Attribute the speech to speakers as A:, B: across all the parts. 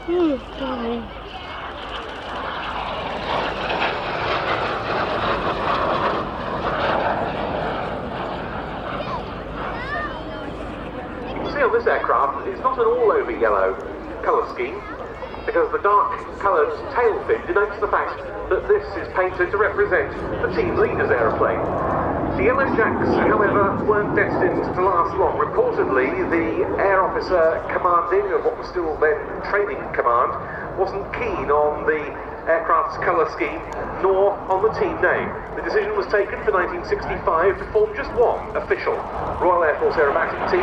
A: See on this aircraft, it's not an all-over yellow colour scheme, because the dark-coloured tail fin denotes the fact that this is painted to represent the team leader's aeroplane. The Yellow Jacks, however, weren't destined to last long. Reportedly, the air officer commanding of what was still then training command wasn't keen on the aircraft's colour scheme, nor on the team name. The decision was taken for 1965 to form just one official Royal Air Force aerobatic team.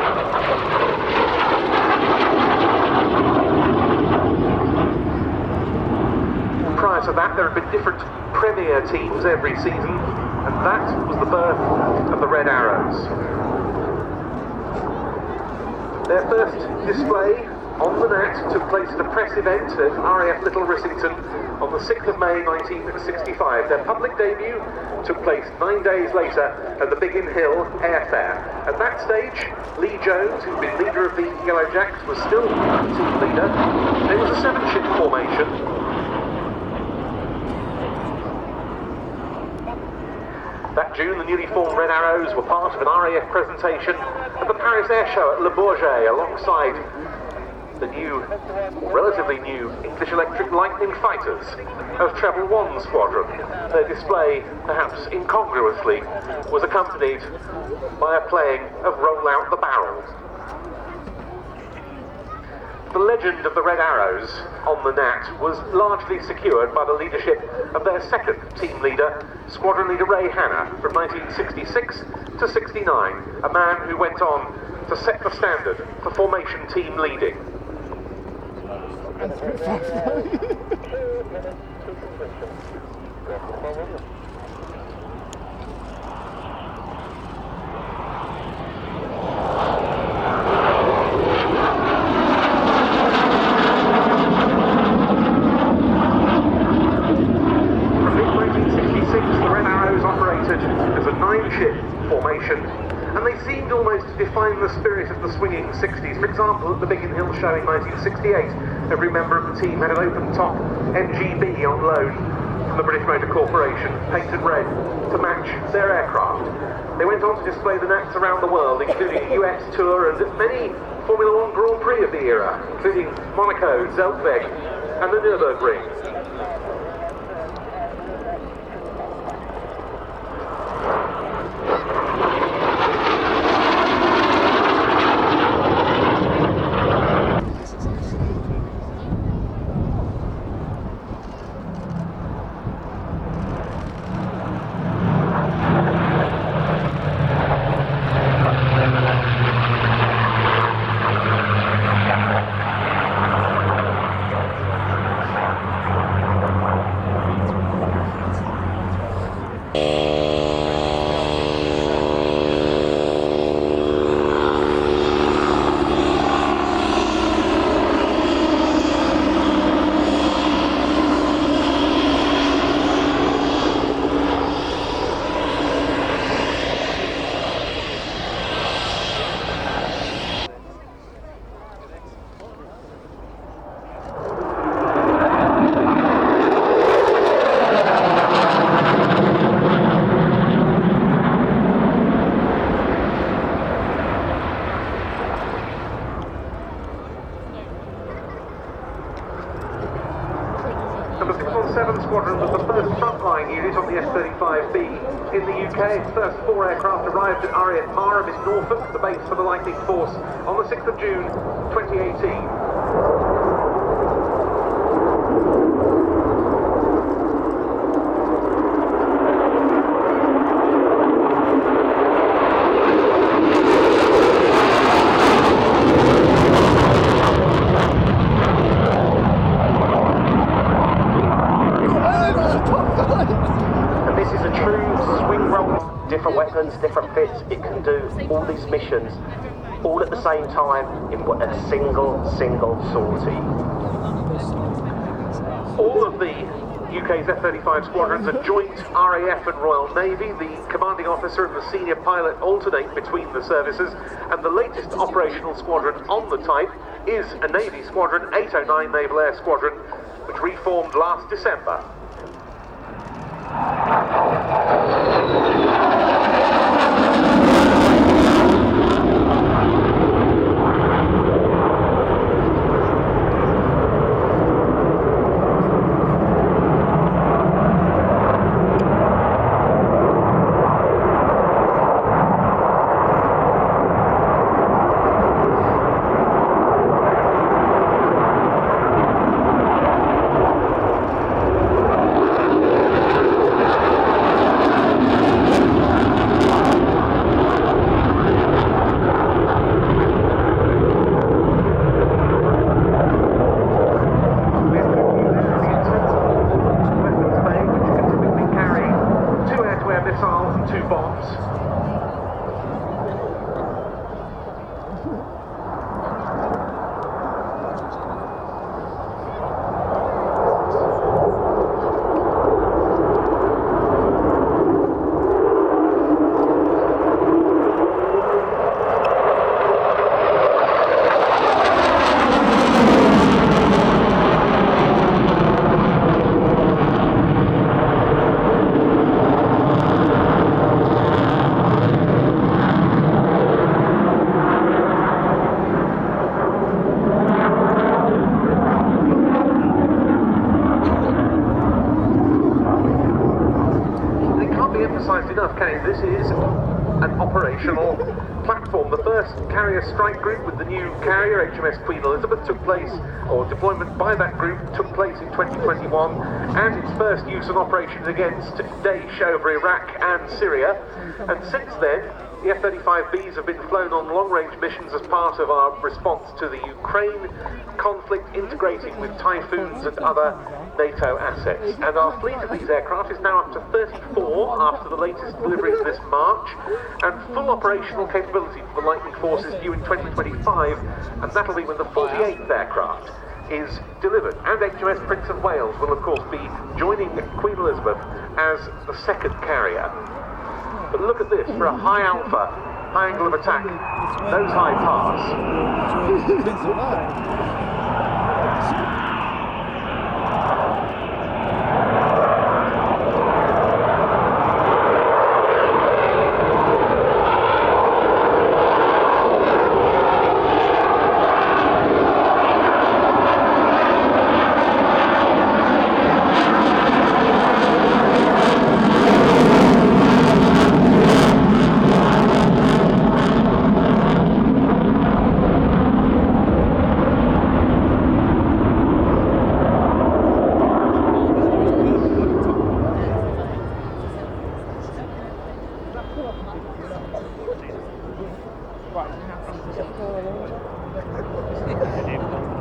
A: Prior to that, there had been different premier teams every season, and that was the birth of the Red Arrows. Their first display on the net took place at a press event at RAF Little Rissington on the 6th of May 1965. Their public debut took place 9 days later at the Biggin Hill Airfair. At that stage, Lee Jones, who'd been leader of the Yellow Jacks, was still team leader. There was a 7-ship formation. That June, the newly formed Red Arrows were part of an RAF presentation at the Paris Airshow at Le Bourget, alongside the new, or relatively new, English Electric Lightning fighters of Treble 1 Squadron. Their display, perhaps incongruously, was accompanied by a playing of Roll Out the Barrel. The legend of the Red Arrows on the Nat was largely secured by the leadership of their second team leader, Squadron Leader Ray Hanna, from 1966 to 69, a man who went on to set the standard for formation team leading. As a 9-ship formation, and they seemed almost to define the spirit of the swinging 60s. For example, at the Biggin Hill show in 1968, every member of the team had an open-top MGB on loan from the British Motor Corporation, painted red, to match their aircraft. They went on to display the Nats around the world, including a US tour and many Formula 1 Grand Prix of the era, including Monaco, Zeltweg, and the Nürburgring. The 617 Squadron was the first frontline unit on the F-35B in the UK. Its first 4 aircraft arrived at RAF Marham in Norfolk, the base for the Lightning Force, on the 6th of June 2018.
B: Different weapons, different fits, it can do all these missions all at the same time in a single sortie.
A: All of the UK's F-35 squadrons are joint RAF and Royal Navy. The commanding officer and the senior pilot alternate between the services, and the latest operational squadron on the type is a Navy Squadron 809 Naval Air Squadron, which reformed last December. Missiles and 2 bombs. Emphasised enough, can it? This is an operational platform. The first carrier strike group with the new carrier HMS Queen Elizabeth took place, or deployment by that group took place in 2021, and its first use and operations against Daesh over Iraq and Syria. And since then, the F-35Bs have been flown on long-range missions as part of our response to the Ukraine conflict, integrating with Typhoons and other NATO assets. And our fleet of these aircraft is now up to 34 after the latest deliveries this March, and full operational capability for the Lightning Force is due in 2025, and that'll be when the 48th aircraft is delivered. And HMS Prince of Wales will of course be joining the Queen Elizabeth as the second carrier. But look at this, for a high alpha, high angle of attack, nose high pass.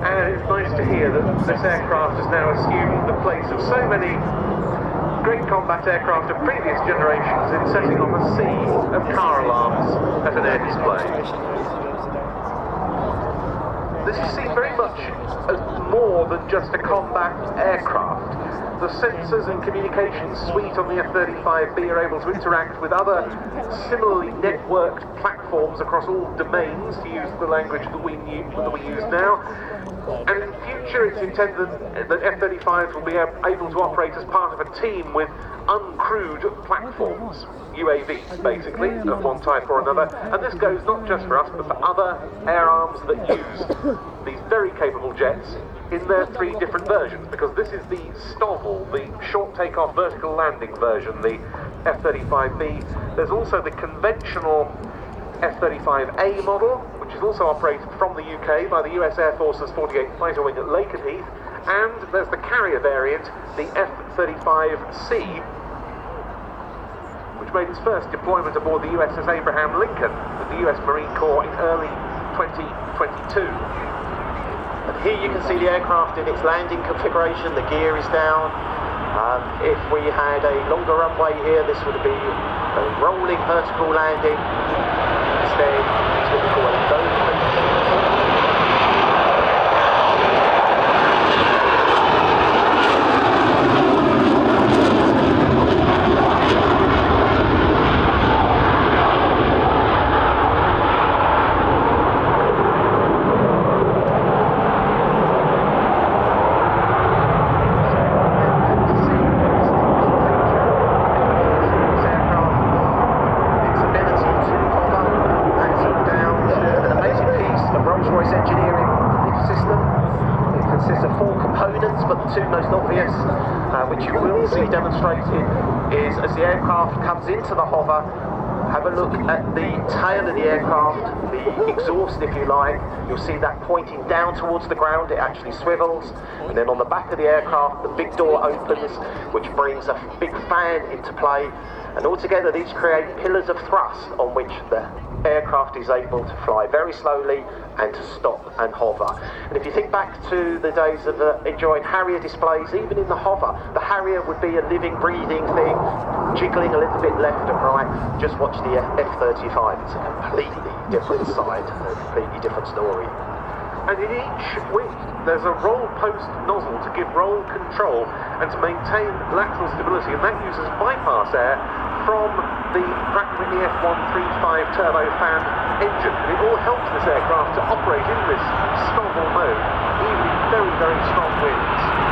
A: And it's nice to hear that this aircraft has now assumed the place of so many great combat aircraft of previous generations in setting off a sea of car alarms at an air display. This is seen very much as more than just a combat aircraft. The sensors and communications suite on the F-35B are able to interact with other similarly networked platforms across all domains, to use the language that we use now. And in future it's intended that F-35s will be able to operate as part of a team with uncrewed platforms, UAVs basically, of one type or another. And this goes not just for us, but for other air arms that use these very capable jets in their 3 different versions, because this is the STOVL, the short takeoff vertical landing version, the F-35B. There's also the conventional F-35A model, which is also operated from the UK by the US Air Force's 48th Fighter Wing at Lakenheath, and there's the carrier variant, the F-35C, which made its first deployment aboard the USS Abraham Lincoln with the US Marine Corps in early 2022.
B: And here you can see the aircraft in its landing configuration. The gear is down. If we had a longer runway here, this would be a rolling vertical landing. Instead, it's what we call a dome. components, but the two most obvious, which you will see demonstrated, is as the aircraft comes into the hover, have a look at the tail of the aircraft, the exhaust if you like. You'll see that pointing down towards the ground, it actually swivels. And then on the back of the aircraft, the big door opens, which brings a big fan into play. And altogether these create pillars of thrust on which the aircraft is able to fly very slowly and to stop and hover. And if you think back to the days of enjoying Harrier displays, even in the hover, the Harrier would be a living, breathing thing, jiggling a little bit left and right. Just watch the F-35, it's a completely different side, a completely different story.
A: And in each wing, there's a roll post nozzle to give roll control and to maintain lateral stability, and that uses bypass air from the Pratt & Whitney F135 turbofan engine. And it all helps this aircraft to operate in this STOVL mode, even in very, very strong winds.